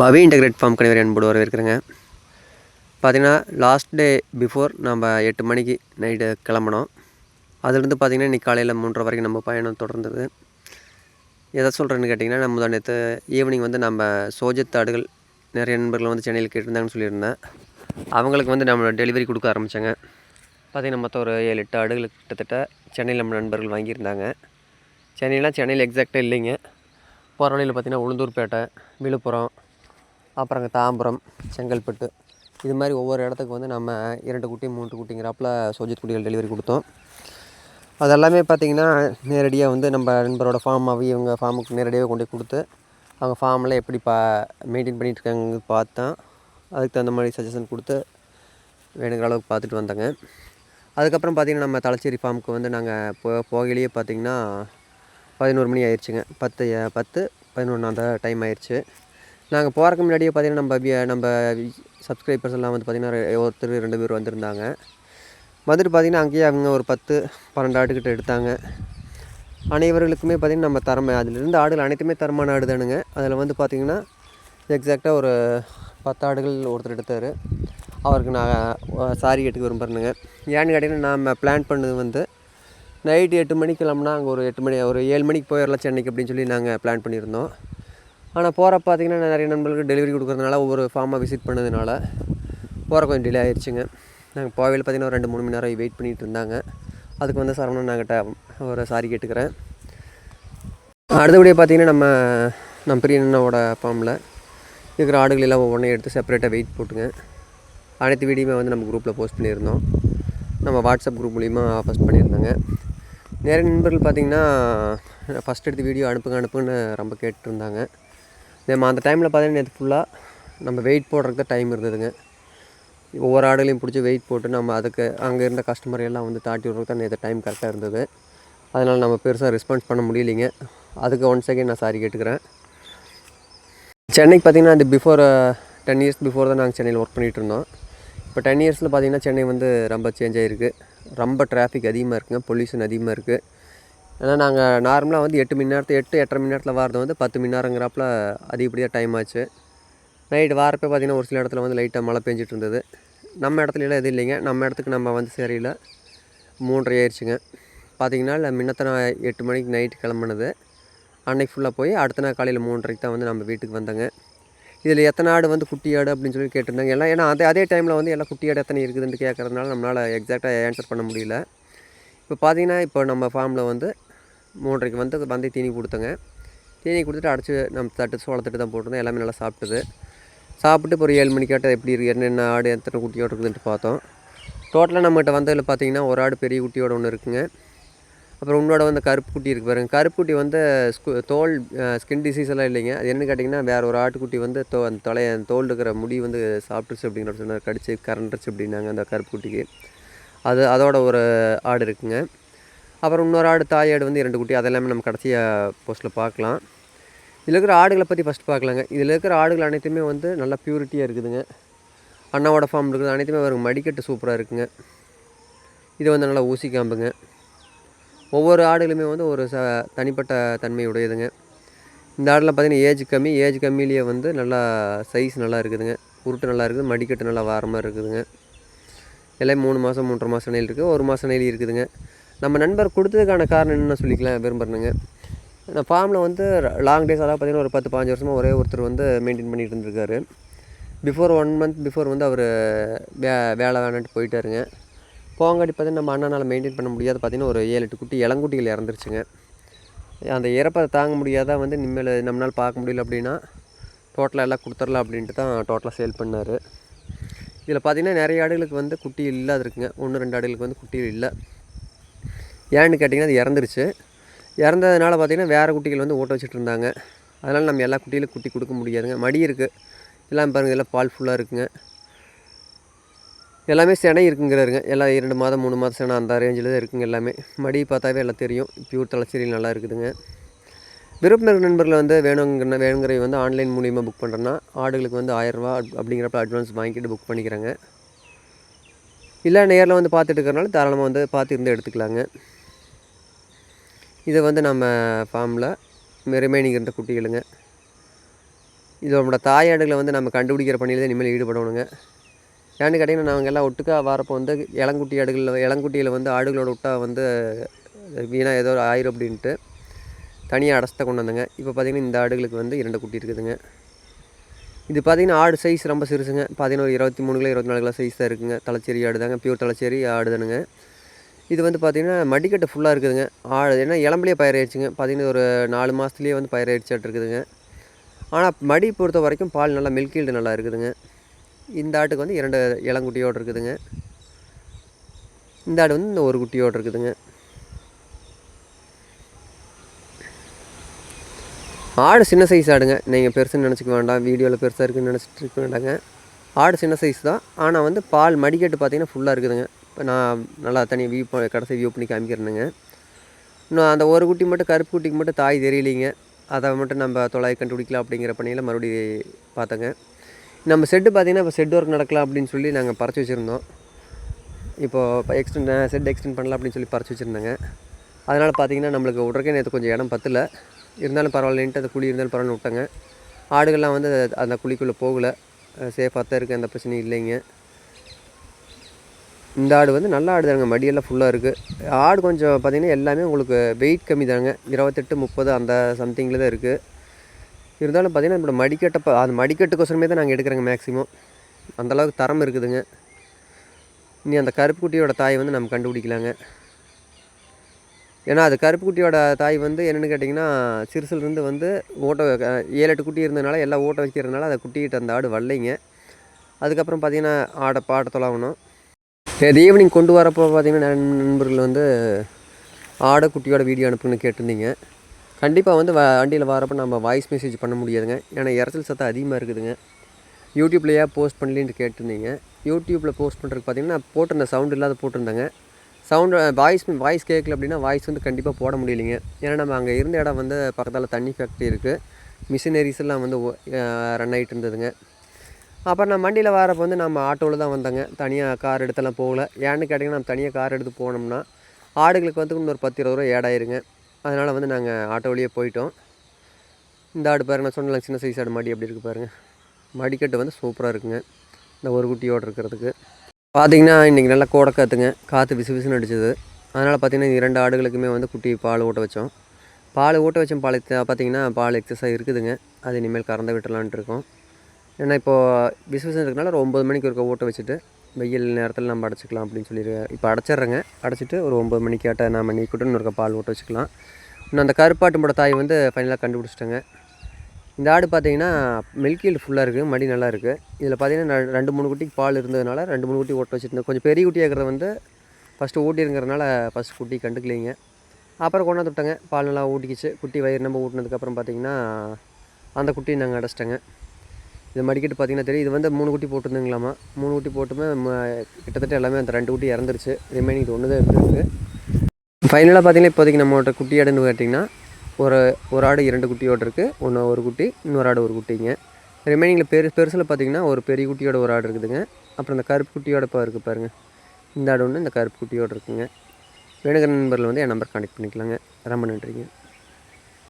பவி integrate form கணிவர் என்பது வரவேற்கிறேங்க. பார்த்திங்கன்னா last day before நம்ம 8 மணிக்கு நைட்டு கிளம்புனோம். அதுலேருந்து பார்த்திங்கன்னா இன்றைக்கி காலையில் 3:30 வரைக்கும் நம்ம பயணம் தொடர்ந்தது. எதை சொல்கிறேன்னு கேட்டிங்கன்னா, நம்ம நேற்று ஈவினிங் வந்து நம்ம சோஜத் ஆடுகள் நிறைய நண்பர்கள் வந்து சென்னையில் கேட்டிருந்தாங்கன்னு சொல்லியிருந்தேன். அவங்களுக்கு வந்து நம்ம டெலிவரி கொடுக்க ஆரம்பித்தாங்க. பார்த்திங்கன்னா மொத்தம் ஒரு 7-8 ஆடுகள் கிட்டத்தட்ட சென்னையில் நம்ம நண்பர்கள் வாங்கியிருந்தாங்க. சென்னையில் எக்ஸாக்டாக இல்லைங்க. போகிற வழியில் பார்த்திங்கன்னா உளுந்தூர்பேட்டை, விழுப்புரம், அப்புறம் அங்கே தாம்பரம், செங்கல்பட்டு, இது மாதிரி ஒவ்வொரு இடத்துக்கு வந்து நம்ம 2 குட்டி 3 குட்டிங்கிறாப்பில் சோஜித் குட்டிகள் டெலிவரி கொடுத்தோம். அதெல்லாமே பார்த்திங்கன்னா நேரடியாக வந்து நம்ம நண்பரோட ஃபார்ம் இவங்க ஃபார்முக்கு நேரடியாக கொண்டு கொடுத்து அவங்க ஃபார்மில் எப்படி மெயின்டைன் பண்ணிகிட்ருக்காங்க பார்த்தோம். அதுக்கு தகுந்த மாதிரி சஜஷன் கொடுத்து வேணுங்கிற அளவுக்கு பார்த்துட்டு வந்தேங்க. அதுக்கப்புறம் பார்த்திங்கன்னா நம்ம தலச்சேரி ஃபார்முக்கு வந்து நாங்கள் போகையிலேயே பார்த்திங்கன்னா 11 மணி ஆயிடுச்சுங்க. 10-11 அந்த டைம் ஆயிடுச்சு. நாங்கள் போகிறக்கு முன்னாடியே பார்த்திங்கன்னா நம்ம சப்ஸ்கிரைபர்ஸ் எல்லாம் வந்து பார்த்திங்கன்னா ஒருத்தர் 2 பேர் வந்திருந்தாங்க. வந்துட்டு பார்த்திங்கன்னா அங்கேயே அவங்க ஒரு 10-12 ஆடுகிட்ட எடுத்தாங்க. அனைவர்களுக்குமே பார்த்திங்கன்னா நம்ம தரமே அதிலிருந்து ஆடுகள் அனைத்துமே தரமான ஆடு தானுங்க. அதில் வந்து பார்த்திங்கன்னா எக்ஸாக்டாக ஒரு 10 ஆடுகள் ஒருத்தர் எடுத்தார். அவருக்கு நான் சாரி கேட்டுக்க விரும்புகிறேனுங்க. ஏன்னு கேட்டிங்கன்னா நாம் பிளான் பண்ணது வந்து நைட்டு 8 மணிக்கு கிளம்புனா அங்கே ஒரு 7 மணிக்கு போயிடலாம் சென்னைக்கு அப்படின்னு சொல்லி நாங்கள் பிளான் பண்ணியிருந்தோம். ஆனால் போகிறப்ப பார்த்திங்கன்னா நிறைய நண்பர்களுக்கு டெலிவரி கொடுக்குறதுனால ஒவ்வொரு ஃபார்மாக விசிட் பண்ணதுனால போகிற கொஞ்சம் டிலே ஆயிடுச்சுங்க. நாங்கள் போகையில் பார்த்திங்கன்னா ஒரு 2-3 மணி நேரம் வெயிட் பண்ணிகிட்டு இருந்தாங்க. அதுக்கு வந்து சரவணன் நாங்கிட்ட ஒரு சாரி கேட்டுக்கிறேன். அடுத்தபடியாக பார்த்திங்கன்னா நம்ம பிரியண்ணனோட ஃபார்மில் இருக்கிற ஆடுகள் எல்லாம் ஒவ்வொன்றையும் எடுத்து செப்பரேட்டாக வெயிட் போட்டுங்க அனைத்து வீடியோமே வந்து நம்ம குரூப்பில் போஸ்ட் பண்ணியிருந்தோம். நம்ம வாட்ஸ்அப் குரூப் மூலிமா போஸ்ட் பண்ணியிருந்தாங்க. நிறைய நண்பர்கள் பார்த்திங்கன்னா ஃபஸ்ட் எடுத்து வீடியோ அனுப்புங்கன்னு ரொம்ப கேட்டுருந்தாங்க. நம்ம அந்த டைமில் பார்த்திங்கன்னா நேற்று ஃபுல்லாக நம்ம வெயிட் போடுறதுக்கு தான் டைம் இருந்ததுங்க. ஒவ்வொரு ஆடுகளையும் பிடிச்சி வெயிட் போட்டு நம்ம அதுக்கு அங்கே இருந்த கஸ்டமர் எல்லாம் வந்து தாட்டி விட்றதுக்கு தான் நேற்று டைம் கரெக்டாக இருந்தது. அதனால் நம்ம பெருசாக ரெஸ்பான்ஸ் பண்ண முடியலைங்க. அதுக்கு ஒன்ஸ் அகைன் நான் சாரி கேட்டுக்கிறேன். சென்னைக்கு பார்த்திங்கன்னா அது 10 இயர்ஸ் பிஃபோர் தான் நாங்கள் சென்னையில் ஒர்க் பண்ணிகிட்டு இருந்தோம். இப்போ 10 இயர்ஸில் பார்த்திங்கன்னா சென்னை வந்து ரொம்ப சேஞ்ச் ஆகிருக்கு. ரொம்ப டிராஃபிக் அதிகமாக இருக்குங்க, பொல்யூஷன் அதிகமாக இருக்குது. ஏன்னா நாங்கள் நார்மலாக வந்து 8-8.5 மணி நேரத்தில் வாரது வந்து 10 மணி நேரங்கிறாப்பில் அதிகப்படியாக டைம் ஆச்சு. நைட்டு வாரப்போ பார்த்திங்கன்னா ஒரு சில இடத்துல வந்து லைட்டாக மழை பெஞ்சிட்டு இருந்தது. நம்ம இடத்துலலாம் எதுவும் இல்லைங்க. நம்ம இடத்துக்கு நம்ம வந்து சரியில் 3:30 ஆயிடுச்சுங்க. பார்த்திங்கன்னா முன்னத்த நான் 8 மணிக்கு நைட்டு கிளம்புனது அன்னைக்கு ஃபுல்லாக போய் அடுத்த நாள் காலையில் 3:30க்கு தான் வந்து நம்ம வீட்டுக்கு வந்தேங்க. இதில் எத்தனை ஆடு வந்து குட்டி ஆடு அப்படின்னு சொல்லி கேட்டிருந்தாங்க எல்லாம். ஏன்னா அதே டைமில் வந்து எல்லாம் குட்டி ஆடு எத்தனை இருக்குதுன்னு கேட்குறதுனால நம்மளால் எக்ஸாக்டாக ஆன்சர் பண்ண முடியல. இப்போ பார்த்திங்கன்னா இப்போ நம்ம ஃபார்மில் வந்து 3:30க்கு வந்து தீனி கொடுத்தேங்க. தீனி கொடுத்துட்டு அடைச்சி நம்ம சோளத்தட்டு தான் போட்டிருந்தோம். எல்லாமே நல்லா சாப்பிட்டு இப்போ ஒரு 7 மணிக்காட்ட எப்படி இருக்குது, என்னென்ன ஆடு எத்தனை குட்டியோடு இருக்குதுன்ட்டு பார்த்தோம். டோட்டலாக நம்மகிட்ட வந்ததில் பார்த்திங்கன்னா ஒரு ஆடு பெரிய குட்டியோடு ஒன்று இருக்குங்க. அப்புறம் உன்னோட வந்து கருப்பு குட்டி இருக்குது பாருங்கள். கருப்பு குட்டி வந்து ஸ்கின் டிசீஸ் எல்லாம் இல்லைங்க. அது என்ன கேட்டிங்கன்னா வேறு ஒரு ஆட்டுக்குட்டி வந்து அந்த தோல் இருக்கிற முடி வந்து சாப்பிட்டுச்சு அப்படிங்கிற சொன்னார், கடிச்சு கரண்டுச்சு அப்படின்னாங்க அந்த கருப்பு குட்டிக்கு. அதோட ஒரு ஆடு இருக்குங்க. அப்புறம் இன்னொரு ஆடு தாய் ஆடு வந்து 2 குட்டி. அதெல்லாமே நம்ம கடைசியாக போஸ்ட்டில் பார்க்கலாம். இதில் இருக்கிற ஆடுகளை பற்றி ஃபஸ்ட் பார்க்கலாங்க. இதில் இருக்கிற ஆடுகள் அனைத்துமே வந்து நல்லா ப்யூரிட்டியாக இருக்குதுங்க. அண்ணாவோட ஃபார்ம் இருக்குது அனைத்துமே வரும். மடிக்கட்டு சூப்பராக இருக்குங்க. இது வந்து நல்லா ஊசி காம்புங்க. ஒவ்வொரு ஆடுகளுமே வந்து ஒரு தனிப்பட்ட தன்மை உடையதுங்க. இந்த ஆடில் பார்த்திங்கன்னா ஏஜ் கம்மியிலேயே வந்து நல்லா சைஸ் நல்லா இருக்குதுங்க. உருட்டு நல்லா இருக்குது, மடிக்கட்டு நல்லா வார மாதிரி இருக்குதுங்க. எல்லாம் 3 மாதம் 3.5 மாதம் நெல் இருக்குது, 1 மாதம் நெல் இருக்குதுங்க. நம்ம நண்பர் கொடுத்ததுக்கான காரணம் என்னென்னு சொல்லிக்கலாம் விரும்புகிறேனுங்க. நான் ஃபார்மில் வந்து லாங் டேஸ் அதாவது பார்த்திங்கன்னா ஒரு 10-15 வருஷமாக ஒரே ஒருத்தர் வந்து மெயின்டைன் பண்ணிகிட்டு இருந்திருக்காரு. 1 மந்த் பிஃபோர் வந்து அவர் வேலை வேணான்ட்டு போயிட்டாருங்க. போங்காட்டி பார்த்திங்கன்னா நம்ம அண்ணனால் மெயின்டைன் பண்ண முடியாது. பார்த்திங்கன்னா ஒரு 7-8 குட்டி இளங்குட்டிகள் இறந்துருச்சுங்க. அந்த இறப்பை தாங்க முடியாத வந்து இனிமேல் நம்மளால் பார்க்க முடியல அப்படின்னா டோட்டலாக எல்லாம் கொடுத்துடலாம் அப்படின்ட்டு தான் டோட்டலாக சேல் பண்ணார். இதில் பார்த்திங்கன்னா நிறைய ஆடுகளுக்கு வந்து குட்டி இல்லாத இருக்குங்க. 1-2 ஆடுகளுக்கு வந்து குட்டிகள் இல்லை. ஏன்னு கேட்டிங்கன்னா அது இறந்துருச்சு. இறந்ததுனால பார்த்திங்கன்னா வேறு குட்டிகள் வந்து ஊட்ட வச்சுட்டு இருந்தாங்க. அதனால் நம்ம எல்லா குட்டிகளுக்கும் குட்டி கொடுக்க முடியாதுங்க. மடி இருக்குது எல்லாம் பாருங்கள், எல்லாம் பால் ஃபுல்லாக இருக்குங்க. எல்லாமே செனை இருக்குங்கிறாருங்க. எல்லாம் 2 மாதம் 3 மாதம் செனை அந்த ரேஞ்சில் தான் இருக்குங்க. எல்லாமே மடி பார்த்தாவே எல்லாம் தெரியும். பியூர் தலச்சேரியில் நல்லா இருக்குதுங்க. விருப்ப நண்பர்கள் வந்து வேணுங்கிற வந்து ஆன்லைன் மூலிமா புக் பண்ணுறேன்னா ஆடுகளுக்கு வந்து 1000 ரூபா அப்படிங்கிறப்ப அட்வான்ஸ் வாங்கிட்டு புக் பண்ணிக்கிறாங்க. இல்லை நேரில் வந்து பார்த்துட்டு இருக்கிறனால தாராளமாக வந்து பார்த்து இருந்து எடுத்துக்கலாங்க. இதை வந்து நம்ம ஃபார்மில் ரிமைனிங் இருந்த குட்டிகளுங்க. இதோட தாயாடுகளை வந்து நம்ம கண்டுபிடிக்கிற பணியில் தான் இனிமேல் ஈடுபடணுங்க. ஏன்னு கேட்டிங்கன்னா நாங்கள் எல்லாம் ஒட்டுக்கா வரப்போ வந்து இளங்குட்டியில் வந்து ஆடுகளோட விட்டால் வந்து வீணாக ஏதோ ஆயிரும் அப்படின்ட்டு தனியாக அடைச்சிட்ட கொண்டு வந்தேங்க. இப்போ பார்த்திங்கன்னா இந்த ஆடுகளுக்கு வந்து 2 குட்டி இருக்குதுங்க. இது பார்த்திங்கன்னா ஆடு சைஸ் ரொம்ப சிறுசுங்க. பார்த்திங்கன்னா ஒரு 23 கிலோ 24 கிலோ சைஸ் தான் இருக்குதுங்க. தலைச்சேரி ஆடு தாங்க, பியூர் தலைச்சேரி ஆடு தானுங்க. இது வந்து பார்த்திங்கன்னா மடிக்கட்டு ஃபுல்லாக இருக்குதுங்க. ஆடு ஏன்னா இளம்பிலேயே பயிராயிடுச்சுங்க. பார்த்திங்கன்னா ஒரு 4 மாதத்துலேயே வந்து பயிராயிடுச்சாட்டு இருக்குதுங்க. ஆனால் மடி பொறுத்த வரைக்கும் பால் நல்லா மில்க் ஈல்டு நல்லா இருக்குதுங்க. இந்த ஆட்டுக்கு வந்து 2 இளங்குட்டியோடு இருக்குதுங்க. இந்த ஆடு வந்து இந்த ஒரு குட்டியோடு இருக்குதுங்க. ஆடு சின்ன சைஸ் ஆடுங்க. நீங்கள் பெருசுன்னு நினச்சிக்க வேண்டாம், வீடியோவில் பெருசாக இருக்குதுன்னு நினச்சிட்டு இருக்க வேண்டாங்க. ஆடு சின்ன சைஸ் தான். ஆனால் வந்து பால் மடிக்கட்டு பார்த்திங்கன்னா ஃபுல்லாக இருக்குதுங்க. இப்போ நான் நல்லா தனியாக கடைசி வியூ பண்ணி காமிக்கிறேனுங்க. இன்னும் அந்த ஒரு குட்டி மட்டும் கருப்பு குட்டிக்கு மட்டும் தாய் தெரியலிங்க. அதை மட்டும் நம்ம தொலையை கண்டுபிடிக்கலாம் அப்படிங்கிற பணியில் மறுபடியும் பார்த்தோங்க. நம்ம செட்டு பார்த்திங்கன்னா இப்போ செட் ஒர்க் நடக்கலாம் அப்படின்னு சொல்லி நாங்கள் பறிச்சு வச்சுருந்தோம். இப்போது செட் எக்ஸ்டெண்ட் பண்ணலாம் அப்படின்னு சொல்லி பறிச்சு வச்சுருந்தேங்க. அதனால் பார்த்திங்கன்னா நம்மளுக்கு விட்றக்கே நேற்று கொஞ்சம் இடம் பத்தல. இருந்தாலும் பரவாயில்லன்ட்டு அந்த குழி இருந்தாலும் பரவாயில்ல விட்டாங்க. ஆடுகள்லாம் வந்து அந்த குழிக்குள்ளே போகலை, சேஃபாக தான் இருக்குது, எந்த பிரச்சனையும் இல்லைங்க. இந்த ஆடு வந்து நல்ல ஆடு தாங்க, மடியெல்லாம் ஃபுல்லாக இருக்குது. ஆடு கொஞ்சம் பார்த்திங்கன்னா எல்லாமே உங்களுக்கு வெயிட் கம்மி தாங்க, 28 30 அந்த சம்திங்கில் தான் இருக்குது. இருந்தாலும் பார்த்திங்கன்னா நம்மளோட மடிக்கட்டை அது மடிக்கட்டுக்கோசரமே தான் நாங்கள் எடுக்கிறோங்க மேக்ஸிமம். அந்தளவுக்கு தரம் இருக்குதுங்க. இனி அந்த கருப்பு குட்டியோட தாய் வந்து நம்ம கண்டுபிடிக்கலாங்க. ஏன்னா அது கருப்பு குட்டியோட தாய் வந்து என்னென்னு கேட்டிங்கன்னா சிறுசுலேருந்து வந்து 7-8 குட்டி இருந்ததுனால எல்லாம் ஓட்ட வைக்கிறதுனால அதை குட்டிக்கிட்ட அந்த ஆடு வரலைங்க. அதுக்கப்புறம் பார்த்திங்கன்னா பாட்டை தொலாகணும். இது ஈவினிங் கொண்டு வரப்போ பார்த்திங்கன்னா நண்பர்கள் வந்து ஆடை குட்டியோட வீடியோ அனுப்புன்னு கேட்டிருந்தீங்க. கண்டிப்பாக வந்து வண்டியில் வரப்போ நம்ம வாய்ஸ் மெசேஜ் பண்ண முடியாதுங்க. ஏன்னா இரைச்சல் சத்தம் அதிகமாக இருக்குதுங்க. யூடியூப்லேயே போஸ்ட் பண்ணலின்ட்டு கேட்டிருந்தீங்க. யூடியூப்பில் போஸ்ட் பண்ணுறதுக்கு பார்த்திங்கன்னா நான் போட்டிருந்தேன், சவுண்ட் இல்லாத போட்டிருந்தேங்க. வாய்ஸ் கேட்கல அப்படின்னா வாய்ஸ் வந்து கண்டிப்பாக போட முடியலைங்க. ஏன்னா நம்ம அங்கே இருந்த இடம் வந்து பக்கத்தில் தண்ணி ஃபேக்ட்ரி இருக்குது, மிஷினரிஸ் எல்லாம் வந்து ரன் ஆகிட்டு இருந்ததுங்க. அப்புறம் நான் வண்டியில் வரப்போ வந்து நம்ம ஆட்டோவில் தான் வந்தேங்க, தனியாக கார் எடுத்தெல்லாம் போகல. ஏன்னு கேட்டிங்கன்னா நம்ம தனியாக கார் எடுத்து போனோம்னா ஆடுகளுக்கு வந்து இன்னொரு 10-20 ரூபா ஏடாயிருங்க. அதனால் வந்து நாங்கள் ஆட்டோவிலேயே போயிட்டோம். இந்த ஆடு பாருங்க, நான் சொன்னேன் சின்ன சைஸ் ஆடு மடி அப்படி இருக்குது பாருங்கள். மடிக்கட்டு வந்து சூப்பராக இருக்குங்க இந்த ஒரு குட்டியோடு இருக்கிறதுக்கு. பார்த்திங்கன்னா இன்றைக்கி நல்லா கோடை காற்றுங்க, காற்று விசுவிசுன்னு அடிச்சது. அதனால் பார்த்திங்கன்னா 2 ஆடுகளுக்குமே வந்து குட்டி பால் ஊட்ட வச்சோம். பால் பார்த்திங்கன்னா பால் எக்ஸஸாக இருக்குதுங்க. அது இனிமேல் கறந்து விட்டுலான்ட்டு இருக்கோம். ஏன்னா இப்போது விசுவிசம் இருக்கிறனால ஒரு 9 மணிக்கு ஒருக்க ஊட்ட வச்சுட்டு வெயில் நேரத்தில் நம்ம அடைச்சிக்கலாம் அப்படின்னு சொல்லிடுறேன். இப்போ அடைச்சிட்றேங்க. அடைச்சிட்டு ஒரு 9 மணிக்கு ஆட்ட நாம் நீக்கிட்டு இன்னொருக்க பால் ஊட்ட வச்சுக்கலாம். இன்னும் அந்த கருப்பாட்டும்போட தாய் வந்து ஃபைனலாக கண்டுபிடிச்சிட்டேங்க. இந்த ஆடு பார்த்திங்கன்னா மில்க் ஈல்டு ஃபுல்லாக இருக்குது, மடி நல்லா இருக்குது. இதில் பார்த்திங்கன்னா 2-3 குட்டிக்கு பால் இருந்ததுனால 2-3 குட்டி ஓட்ட வச்சுருந்தேன். கொஞ்சம் பெரிய குட்டியாக இருக்கிறத வந்து ஃபஸ்ட்டு ஊட்டிருங்கிறதுனால ஃபஸ்ட் குட்டி கண்டுக்கலைங்க. அப்புறம் கொண்டாந்து விட்டேங்க, பால் நல்லா ஊட்டிக்கிச்சு. குட்டி வயிறு நம்ம ஊட்டினதுக்கப்புறம் பார்த்திங்கன்னா அந்த குட்டியை நாங்கள் அடைச்சிட்டேங்க. இது மடிக்கட்டு பார்த்திங்கன்னா தெரியும். இது வந்து 3 குட்டி போட்டிருந்துங்களாமா. 3 குட்டி போட்டுமே கிட்டத்தட்ட எல்லாமே அந்த 2 குட்டி இறந்துருச்சு. ரிமைனிங் இது ஒன்று தான் இருக்குது. ஃபைனலாக பார்த்திங்கன்னா இப்போதைக்கு நம்மகிட்ட குட்டி ஆடுன்னு கேட்டிங்கன்னா ஒரு ஆடு 2 குட்டியோடு இருக்குது. ஒரு குட்டி, இன்னொரு ஆடு ஒரு குட்டிங்க. ரிமைனிங்கில் பெருசில் பார்த்திங்கன்னா ஒரு பெரிய குட்டியோட ஒரு ஆடு இருக்குதுங்க. அப்புறம் இந்த கருப்பு குட்டியோட இப்போ இருக்குது பாருங்கள். இந்த ஆடு ஒன்று இந்த கருப்பு குட்டியோடு இருக்குங்க. வேணுங்கிற நண்பர்கள் வந்து என் நம்பர் கான்டெக்ட் பண்ணிக்கலாங்க. ரொம்ப நன்றிங்க.